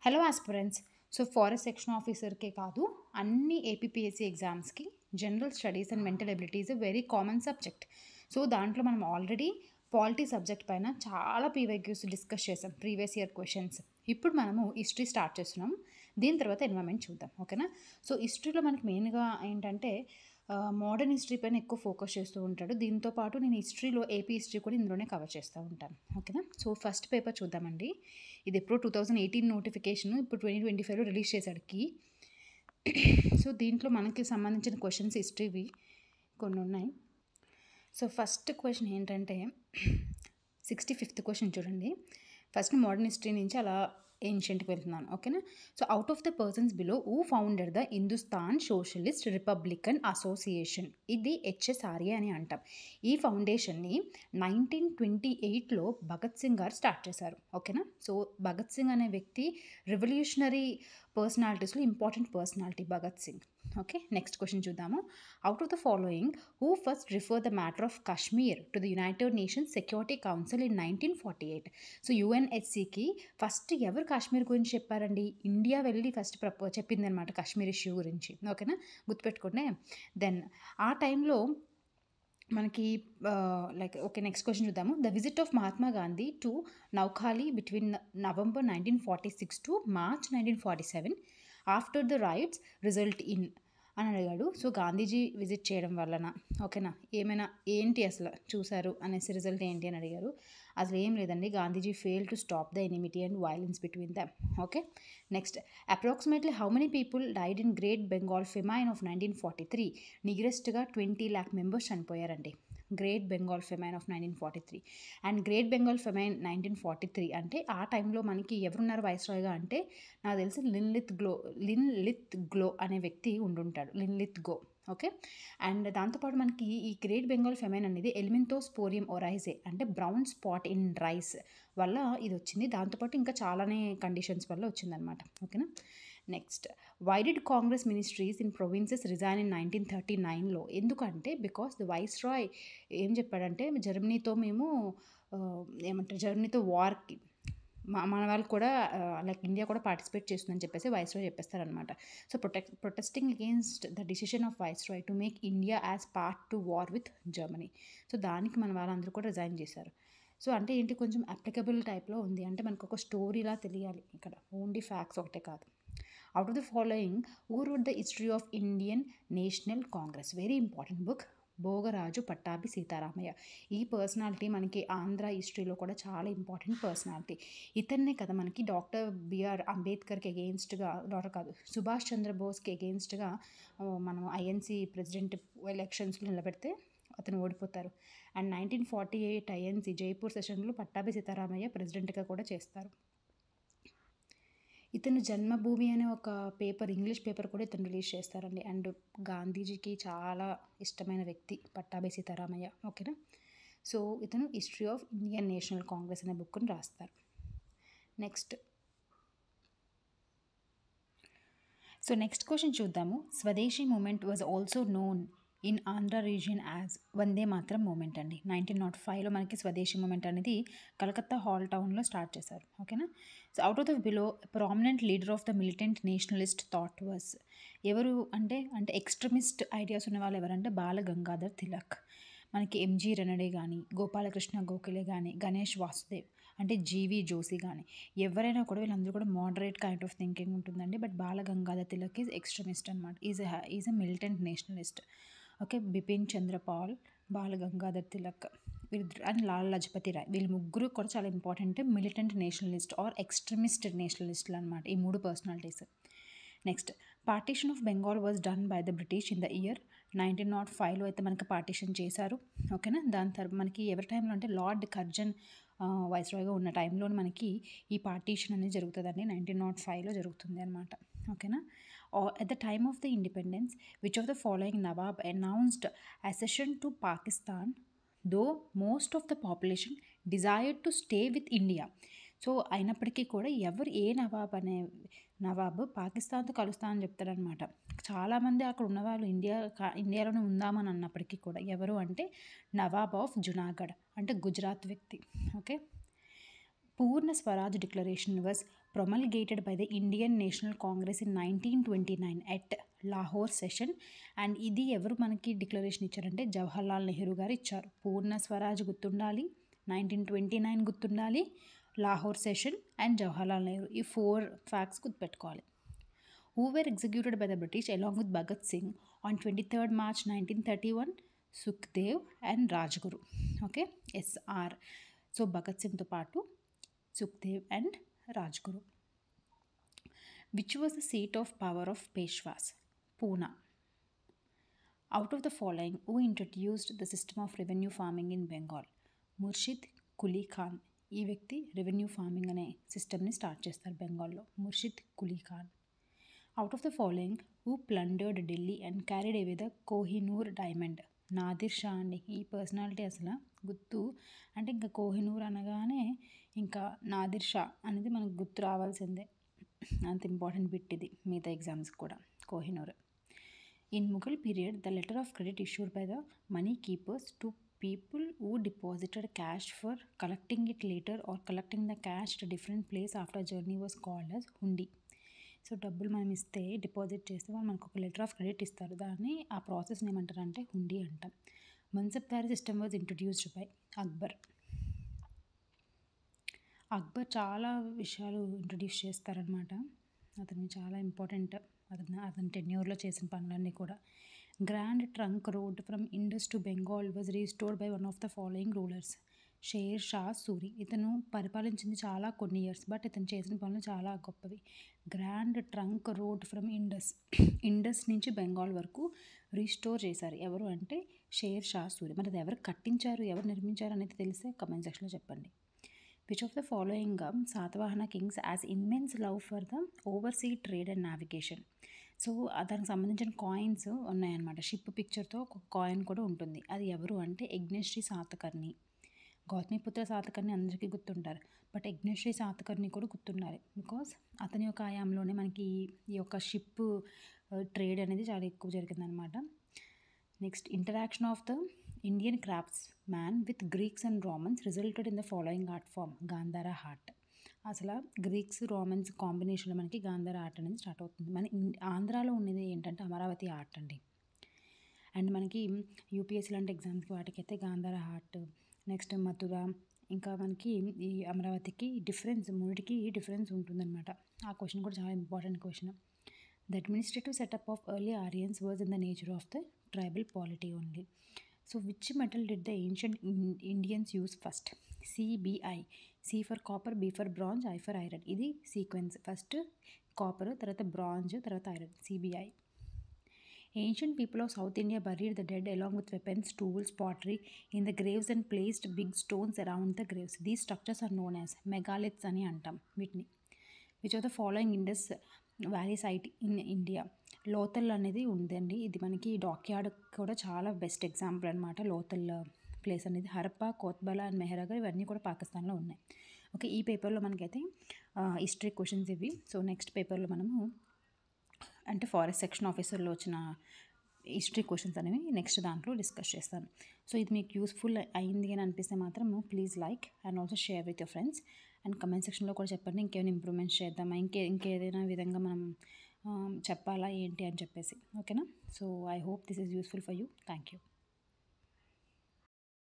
Hello aspirants. So forest section ఆఫీసర్కే కాదు, అన్ని ఏపీపీఎస్సీ ఎగ్జామ్స్కి general studies and mental abilities very common subject. So దాంట్లో మనం ఆల్రెడీ పాలిటీ సబ్జెక్ట్ పైన చాలా పీవైక్యూస్ డిస్కస్ చేసాం, ప్రీవియస్ ఇయర్ క్వశ్చన్స్. ఇప్పుడు మనము హిస్టరీ స్టార్ట్ చేస్తున్నాం. దీని తర్వాత ఎన్వైరన్మెంట్ చూద్దాం, ఓకేనా? సో హిస్టరీలో మనకి మెయిన్గా ఏంటంటే మోడర్న్ హిస్టరీ పైన ఎక్కువ ఫోకస్ చేస్తూ ఉంటాడు. దీంతో పాటు నేను హిస్టరీలో ఏపీ హిస్టరీ కూడా ఇందులోనే కవర్ చేస్తూ ఉంటాను, ఓకేనా? సో ఫస్ట్ పేపర్ చూద్దామండి. ఇది ఎప్పుడు 2018 నోటిఫికేషన్, ఇప్పుడు 2025లో రిలీజ్ చేశాడు కీ. సో దీంట్లో మనకి సంబంధించిన క్వశ్చన్స్ హిస్టరీవి కొన్ని ఉన్నాయి. సో ఫస్ట్ క్వశ్చన్ ఏంటంటే 65th క్వశ్చన్ చూడండి. ఫస్ట్ మోడర్న్ హిస్టరీ నుంచి అలా ఏన్షియంట్కి వెళ్తున్నాను, ఓకేనా? So out of the persons below who founded the Hindustan socialist Republican association, ఇది హెచ్ఎస్ఆర్ఏ అని అంటాం. ఈ ఫౌండేషన్ని 1928లో భగత్ సింగ్ గారు స్టార్ట్ చేశారు, ఓకేనా? సో భగత్ సింగ్ అనే వ్యక్తి రెవల్యూషనరీ పర్సనాలిటీస్లో important personality Bhagat Singh. Okay, next question చూద్దాము. Out of the following who first refer the matter of Kashmir to the United Nations Security Council in 1948? So యుఎన్హెచ్సికి ఫస్ట్ ఎవరు కాశ్మీర్ గురించి చెప్పారండి? ఇండియా వెళ్ళి ఫస్ట్ చెప్పింది అనమాట కాశ్మీర్ ఇష్యూ గురించి, ఓకేనా? గుర్తుపెట్టుకోండి. దెన్ ఆ టైంలో మనకి ఓకే, నెక్స్ట్ క్వశ్చన్ చూద్దాము. The visit of Mahatma Gandhi to Noakhali between November 1946 to March 1947 after the riots result in అని అడిగాడు. సో గాంధీజీ విజిట్ చేయడం వలన, ఓకేనా, ఏమైనా ఏంటి అసలు చూశారు అనేసి రిజల్ట్ ఏంటి అని అడిగారు. అసలు ఏం లేదండి, Gandhiji fail to stop the enmity and violence between them. Okay, next approximately how many people died in great Bengal famine of 1943? నియరెస్ట్గా 20 lakh మెంబర్స్ చనిపోయారండి great Bengal famine of 1943. And great Bengal famine 1943 అంటే ఆ టైంలో మనకి ఎవరున్నారు వైస్రాయ్గా అంటే, నాకు తెలిసి లిన్ గ్లో అనే వ్యక్తి ఉండుంటాడు, లిన్ గో. ఓకే, అండ్ దాంతోపాటు మనకి ఈ గ్రేట్ బెంగాల్ ఫెమైన్ అనేది ఎలిమెంటోస్పోరియం ఒరైజే అంటే బ్రౌన్ స్పాట్ ఇన్ రైస్ వల్ల ఇది వచ్చింది. దాంతోపాటు ఇంకా చాలానే కండిషన్స్ వల్ల వచ్చిందనమాట, ఓకేనా? Next, why did Congress ministries in provinces resign in 1939లో? ఎందుకంటే బికాస్ ద వైస్రాయ్ ఏం చెప్పాడంటే, జర్మనీతో మేము జర్మనీతో వార్కి మన వాళ్ళు కూడా లైక్ ఇండియా కూడా పార్టిసిపేట్ చేస్తుందని చెప్పేసి వైస్రాయ్ చెప్పేస్తారనమాట. So protesting against the decision of viceroy to make India as part to war with Germany. So దానికి మన వాళ్ళందరూ కూడా రిజైన్ చేశారు. సో అంటే ఏంటి, కొంచెం అప్లికబుల్ టైప్లో ఉంది, అంటే మనకు ఒక స్టోరీలా తెలియాలి ఇక్కడ, ఓన్లీ ఫ్యాక్ట్స్ ఒకటే కాదు. Out of the following who wrote the history of Indian National Congress? Very important book, Bhogaraju Pattabhi Sitaramayya. ఈ పర్సనాలిటీ మనకి ఆంధ్ర హిస్టరీలో కూడా చాలా ఇంపార్టెంట్ పర్సనాలిటీ. ఇతన్నే కదా మనకి డాక్టర్ బిఆర్ అంబేద్కర్కి అగెయిన్స్ట్గా, డాక్టర్ కాదు, సుభాష్ చంద్రబోస్కి అగెయిన్స్ట్గా మనం ఐఎన్సీ ప్రెసిడెంట్ ఎలక్షన్స్లో నిలబెడితే అతను ఓడిపోతారు. అండ్ 1948 ఐఎన్సీ జైపూర్ సెషన్లో పట్టాభి సీతారామయ్య ప్రెసిడెంట్గా కూడా చేస్తారు. ఇతను జన్మభూమి అనే ఒక పేపర్, ఇంగ్లీష్ పేపర్ కూడా ఇతను రిలీజ్ చేస్తారండి. అండ్ గాంధీజీకి చాలా ఇష్టమైన వ్యక్తి పట్టాభి సీతారామయ్య, ఓకేనా? సో ఇతను history of Indian National Congress అనే బుక్ని రాస్తారు. నెక్స్ట్ క్వశ్చన్ చూద్దాము. Swadeshi movement was also known in Andhra region as Vande Mataram movement అండి. 1905లో మనకి స్వదేశీ మూమెంట్ అనేది కలకత్తా హాల్ టౌన్లో స్టార్ట్ చేశారు, ఓకేనా? So out of the below prominent leader of the militant Nationalist thought was ఎవరు అంటే ఎక్స్ట్రీమిస్ట్ ఐడియాస్ ఉన్న వాళ్ళు ఎవరంటే బాల గంగాధర్ తిలక్. మనకి ఎంజీ రెనడే కానీ, గోపాలకృష్ణ గోఖలే కానీ, గణేష్ వాసుదేవ్ అంటే జీవి జోషి కానీ, ఎవరైనా కూడా వీళ్ళందరూ కూడా మోడరేట్ కైండ్ ఆఫ్ థింకింగ్ ఉంటుందండి. But Bal Gangadhar Tilak is extremist అనమాట, is a militant nationalist. Okay, Bipin Chandrapal, Bal Gangadhar Tilak వీళ్ళిద్దరు అండ్ లాల్ లజపతి రాయ్, వీళ్ళు ముగ్గురు కూడా చాలా important militant nationalist or extremist నేషనలిస్టులు అనమాట, ఈ మూడు personalities. Next, partition of Bengal was done by the British in the year 1905లో అయితే మనకి పార్టీషన్ చేశారు, ఓకేనా? దాని తర్వాత మనకి ఎవరి టైంలో అంటే లార్డ్ కర్జన్ వైస్రాయ్గా ఉన్న టైంలో మనకి ఈ పార్టీషన్ అనేది జరుగుతుందండి, 1905లో జరుగుతుంది అనమాట, ఓకేనా? At the time of the independence, which of the following Nawab announced accession to Pakistan, though most of the population desired to stay with India? So అయినప్పటికీ కూడా నవాబ్ పాకిస్తాన్తో కలుస్తా అని చెప్తారనమాట. చాలామంది అక్కడ ఉన్నవాళ్ళు ఇండియాలోనే ఉందామని అన్నప్పటికీ కూడా ఎవరు అంటే నవాబ్ ఆఫ్ జునాగఢ్ అంటే గుజరాత్ వ్యక్తి, okay? Purna Swaraj declaration was promulgated by the Indian National Congress in 1929 at Lahore session. And ఇది ఎవరు మనకి డిక్లరేషన్ ఇచ్చారంటే జవహర్లాల్ నెహ్రూ గారు ఇచ్చారు. పూర్ణ స్వరాజ్ గుర్తుండాలి, 1929 గుర్తుండాలి, లాహోర్ సెషన్ అండ్ జవహర్లాల్ నెహ్రూ, ఈ 4 ఫ్యాక్ట్స్ గుర్తుపెట్టుకోవాలి. Who were executed by the British along with Bhagat Singh on 23rd March 1931? Sukhdev and Rajguru. Okay, SR. So Bhagat సింగ్తో పాటు Sukhdev and Rajguru. Which was the seat of power of Peshwas? Poona. Out of the following who introduced the system of revenue farming in Bengal? Murshid Quli Khan. ఈ వ్యక్తి revenue farming అనే సిస్టమ్ని start చేస్తారు బెంగాల్లో, Murshid Quli Khan. Out of the following who plundered Delhi and carried away the Kohinoor diamond? Nadir Shah అండి. ఈ personality అసలు గుర్తు అంటే ఇంకా కోహినూర్ అనగానే ఇంకా నాదిర్ షా అనేది మనకు గుర్తు రావాల్సిందే, అంత ఇంపార్టెంట్ బిట్ ఇది మిగతా ఎగ్జామ్స్ కూడా. Kohinoor. In Mughal period the letter of credit issued by the money keepers to people who deposited cash for collecting it later or collecting the cash to different place after journey was called as hundi. So డబ్బులు మనం ఇస్తే, deposit చేస్తే వాళ్ళు మనకు ఒక letter of credit ఇస్తారు, దాన్ని ఆ ప్రాసెస్ని ఏమంటారు అంటే హుండీ అంటాం. Mansabdari system was introduced by Akbar. Akbar చాలా విషయాలు ఇంట్రడ్యూస్ చేస్తారనమాట, అతను చాలా ఇంపార్టెంట్, అతని టెన్యూర్లో చేసిన పనులన్నీ కూడా. Grand trunk road from Indus to Bengal was restored by one of the following rulers? Share Shah Suri. ఇతను పరిపాలించింది చాలా కొన్ని ఇయర్స్, బట్ ఇతను చేసిన పనులు చాలా గొప్పవి. Grand trunk road from Indus నుంచి బెంగాల్ వరకు రీస్టోర్ చేశారు ఎవరు అంటే షేర్ షా సూరి. మరి అది ఎవరు కట్టించారు, ఎవరు నిర్మించారు అనేది తెలిస్తే కమెంట్ సెక్షన్లో చెప్పండి. Which of the following Satavahana Kings as immense love for the overseas trade and navigation? So దానికి సంబంధించిన కాయిన్స్ ఉన్నాయన్నమాట, షిప్ పిక్చర్తో ఒక కాయిన్ కూడా ఉంటుంది. అది ఎవరు అంటే యజ్ఞశ్రీ శాతకర్ణి. గౌతమిపుత్ర శాతకర్ణి అందరికీ గుర్తుంటారు, బట్ యజ్ఞశ్రీ శాతకర్ణి కూడా గుర్తుండాలి, బికాస్ అతని యొక్క ఆయాంలోనే మనకి ఈ యొక్క షిప్ ట్రేడ్ అనేది చాలా ఎక్కువ జరిగిందనమాట. Next, interaction of the Indian craftsman with Greeks and Romans resulted in the following art form? Gandhara art. అసలు గ్రీక్స్ రోమన్స్ కాంబినేషన్లో మనకి గాంధార ఆర్ట్ అనేది స్టార్ట్ అవుతుంది. మన ఆంధ్రాలో ఉన్నది ఏంటంటే అమరావతి ఆర్ట్ అండి. అండ్ మనకి యూపీఎస్సీ లాంటి ఎగ్జామ్స్కి వాటికైతే గాంధార ఆర్ట్, నెక్స్ట్ మథుర, ఇంకా మనకి ఈ అమరావతికి మూడిటికి డిఫరెన్స్ ఉంటుందన్నమాట. ఆ క్వశ్చన్ కూడా చాలా important question. The administrative setup of early Aryans was in the nature of the tribal polity only. So which metal did the ancient Indians use first? CBI. C for copper, B for bronze, I for iron. ఇది sequence, first copper, తర్వాత bronze, తర్వాత iron, CBI. Ancient people of South India buried the dead along with weapons, tools, pottery in the graves and placed big stones around the graves. These structures are known as megaliths అని అంటాం వీటిని. Which of the following Indus valley site in India? Lothal అనేది ఉందండి, ఇది మనకి dockyard కూడా చాలా best example అనమాట. లోతల్ ప్లేస్ అనేది హరప్పా, కోత్బలా అండ్ మెహరాగర్ ఇవన్నీ కూడా పాకిస్తాన్లో ఉన్నాయి. ఓకే, ఈ పేపర్లో మనకైతే హిస్టరీ క్వశ్చన్స్ ఇవి. సో నెక్స్ట్ పేపర్లో మనము అంటే ఫారెస్ట్ సెక్షన్ ఆఫీసర్లో వచ్చిన హిస్టరీ క్వశ్చన్స్ అనేవి నెక్స్ట్ దాంట్లో డిస్కస్ చేస్తాను. సో ఇది మీకు యూస్ఫుల్ అయింది అని అనిపిస్తే మాత్రం please like and also share with your friends. And comment సెక్షన్లో కూడా చెప్పండి ఇంకేమైనా ఇంప్రూవ్మెంట్స్ చేద్దామా, ఇంకేదైనా విధంగా మనం చెప్పాలా ఏంటి అని చెప్పేసి. ఓకేనా? So I hope this is useful for you. Thank you.